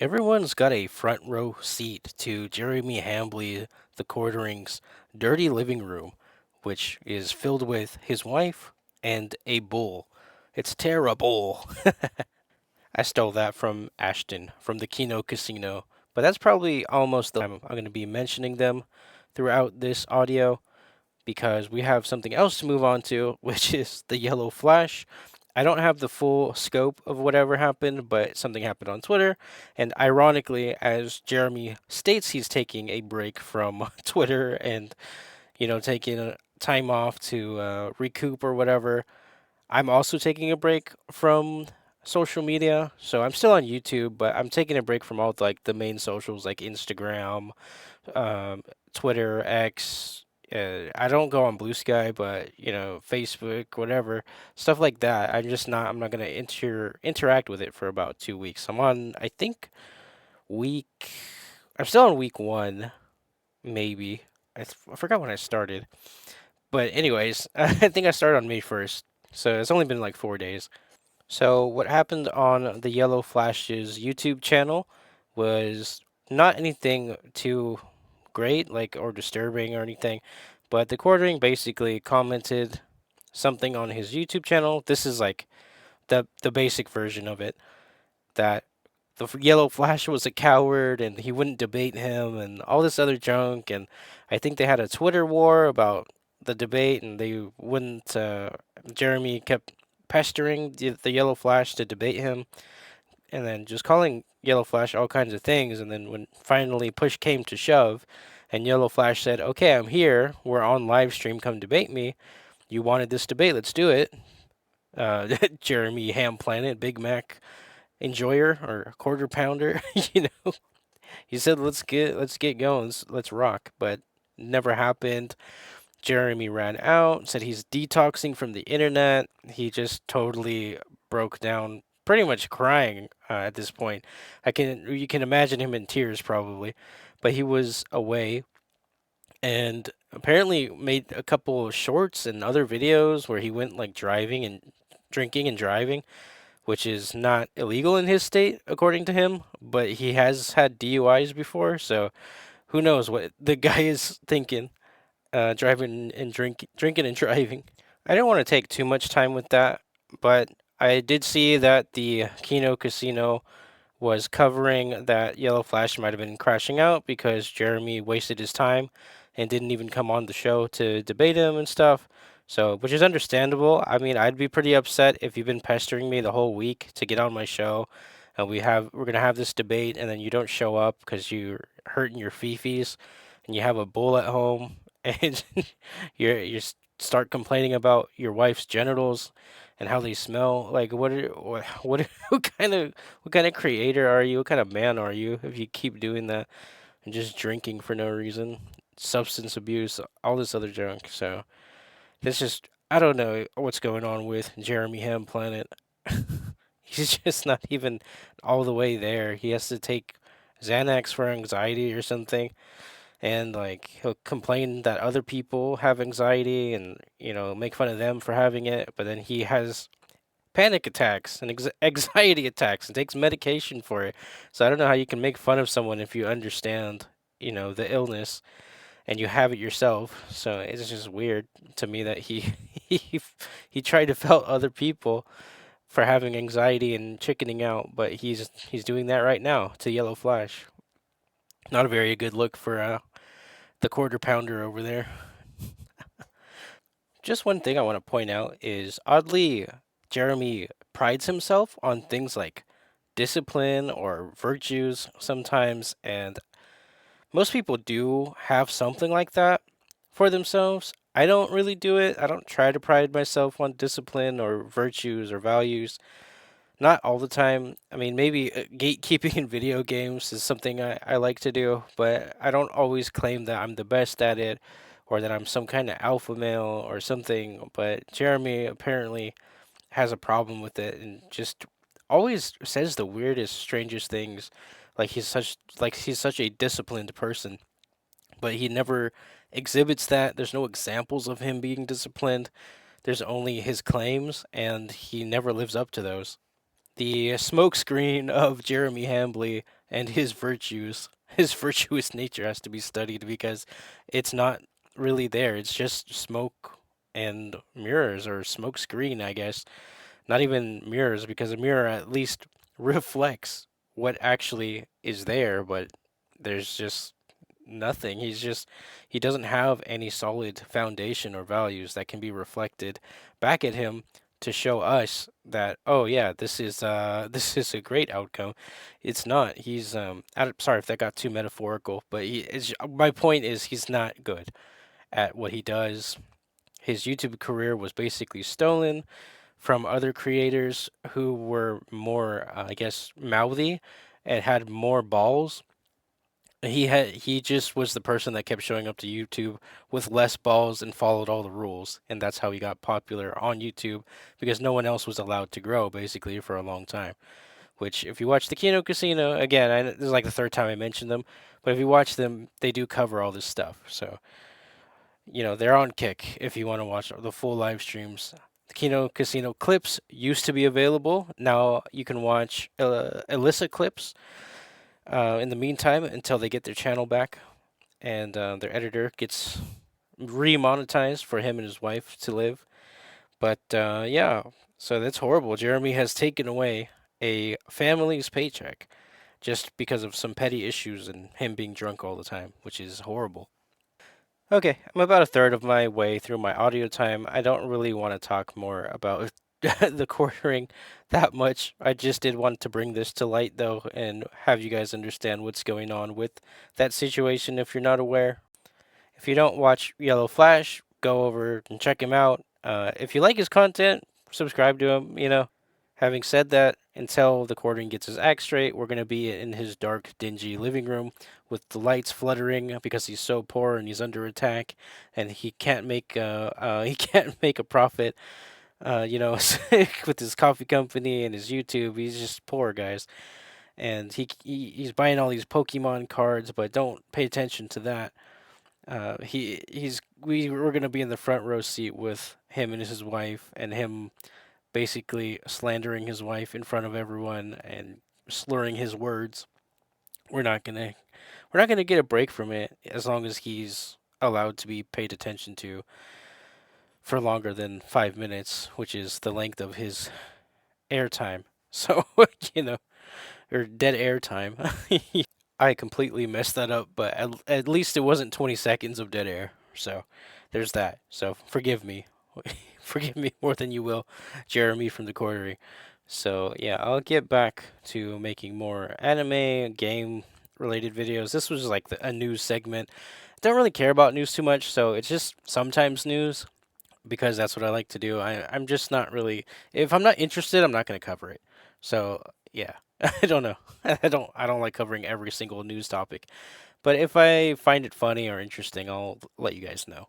Everyone's got a front row seat to Jeremy Hambley, the Quartering's dirty living room, which is filled with his wife and a bull. It's terrible. I stole that from Ashton from the Kino Casino, but that's probably almost the time I'm going to be mentioning them throughout this audio because we have something else to move on to, which is the Yellow Flash. I don't have the full scope of whatever happened, but something happened on Twitter. And ironically, as Jeremy states he's taking a break from Twitter and, taking a time off to recoup or whatever, I'm also taking a break from social media. So I'm still on YouTube, but I'm taking a break from all like the main socials like Instagram, um, Twitter, X. I don't go on Blue Sky, but Facebook, whatever stuff like that. I'm just not. I'm not gonna interact with it for about 2 weeks. I'm on. I think week. I'm still on week one, maybe. I forgot when I started, but anyways, I think I started on May 1st, so it's only been like 4 days. So what happened on the Yellow Flash's YouTube channel was not anything too great, like or disturbing or anything, but the Quartering basically commented something on his YouTube channel. This is like the basic version of it that the Yellow Flash was a coward and he wouldn't debate him and all this other junk. And I think they had a Twitter war about the debate and they wouldn't. Jeremy kept pestering the Yellow Flash to debate him and then just calling Yellow Flash all kinds of things. And then when finally push came to shove, and Yellow Flash said, "Okay, I'm here. We're on live stream. Come debate me. You wanted this debate. Let's do it." Jeremy Ham Planet, Big Mac enjoyer or quarter pounder, he said, "Let's get going. Let's rock." But never happened. Jeremy ran out. Said he's detoxing from the internet. He just totally broke down, pretty much crying at this point. You can imagine him in tears probably, but he was away and apparently made a couple of shorts and other videos where he went like driving and drinking and driving, which is not illegal in his state according to him, but he has had DUIs before, so who knows what the guy is thinking, driving and drinking and driving. I didn't want to take too much time with that, but I did see that the Kino Casino was covering that Yellow Flash might have been crashing out because Jeremy wasted his time and didn't even come on the show to debate him and stuff. So, which is understandable. I mean, I'd be pretty upset if you've been pestering me the whole week to get on my show, and we're gonna have this debate, and then you don't show up because you're hurting your fifis, and you have a bull at home, and start complaining about your wife's genitals and how they smell. Like, what kind of creator are you? What kind of man are you if you keep doing that and just drinking for no reason, substance abuse, all this other junk? So this just I don't know what's going on with Jeremy Ham Planet. He's just not even all the way there. He has to take Xanax for anxiety or something, and like he'll complain that other people have anxiety and make fun of them for having it, but then he has panic attacks and anxiety attacks and takes medication for it. So I don't know how you can make fun of someone if you understand, the illness and you have it yourself. So it's just weird to me that he he tried to fault other people for having anxiety and chickening out, but he's doing that right now to Yellow Flash. Not a very good look for the quarter pounder over there. Just one thing I want to point out is oddly, Jeremy prides himself on things like discipline or virtues sometimes, and most people do have something like that for themselves. I don't really do it. I don't try to pride myself on discipline or virtues or values. Not all the time. I mean, maybe gatekeeping in video games is something I like to do, but I don't always claim that I'm the best at it or that I'm some kind of alpha male or something. But Jeremy apparently has a problem with it and just always says the weirdest, strangest things. Like he's such a disciplined person, but he never exhibits that. There's no examples of him being disciplined. There's only his claims, and he never lives up to those. the smokescreen of Jeremy Hambley and his virtues. His virtuous nature has to be studied because it's not really there. It's just smoke and mirrors, or smoke screen, I guess. Not even mirrors, because a mirror at least reflects what actually is there, but there's just nothing. He doesn't have any solid foundation or values that can be reflected back at him to show us that, oh yeah, this is this is a great outcome. It's not. Sorry if that got too metaphorical, but my point is he's not good at what he does. His YouTube career was basically stolen from other creators who were more, I guess, mouthy and had more balls. He just was the person that kept showing up to YouTube with less balls and followed all the rules, and that's how he got popular on YouTube because no one else was allowed to grow basically for a long time. Which, if you watch the Kino Casino again, this is like the third time I mentioned them, but if you watch them, they do cover all this stuff. So they're on Kick if you want to watch the full live streams. The Kino Casino clips used to be available. Now you can watch illicit clips in the meantime until they get their channel back and their editor gets remonetized for him and his wife to live. But yeah, so that's horrible. Jeremy has taken away a family's paycheck just because of some petty issues and him being drunk all the time, which is horrible. Okay, I'm about a third of my way through my audio time. I don't really want to talk more about the quartering that much. I just did want to bring this to light, though, and have you guys understand what's going on with that situation if you're not aware. If you don't watch Yellow Flash, go over and check him out. If you like his content, subscribe to him. Having said that, until the quartering gets his act straight, we're going to be in his dark, dingy living room with the lights fluttering because he's so poor and he's under attack, and he can't make he can't make a profit. With his coffee company and his YouTube, he's just poor, guys. And he's buying all these Pokemon cards, but don't pay attention to that. We're gonna be in the front row seat with him and his wife, and him basically slandering his wife in front of everyone and slurring his words. We're not gonna we're not gonna get a break from it as long as he's allowed to be paid attention to for longer than 5 minutes, which is the length of his airtime. So you know, or dead air time. I completely messed that up, but at least it wasn't 20 seconds of dead air. So there's that. So forgive me. Forgive me more than you will, Jeremy from the Quartery. So yeah, I'll get back to making more anime, game related videos. This was like a news segment. Don't really care about news too much, so it's just sometimes news because that's what I like to do. I'm just not really, if I'm not interested, I'm not going to cover it. So yeah, I don't know. I don't like covering every single news topic. But if I find it funny or interesting, I'll let you guys know.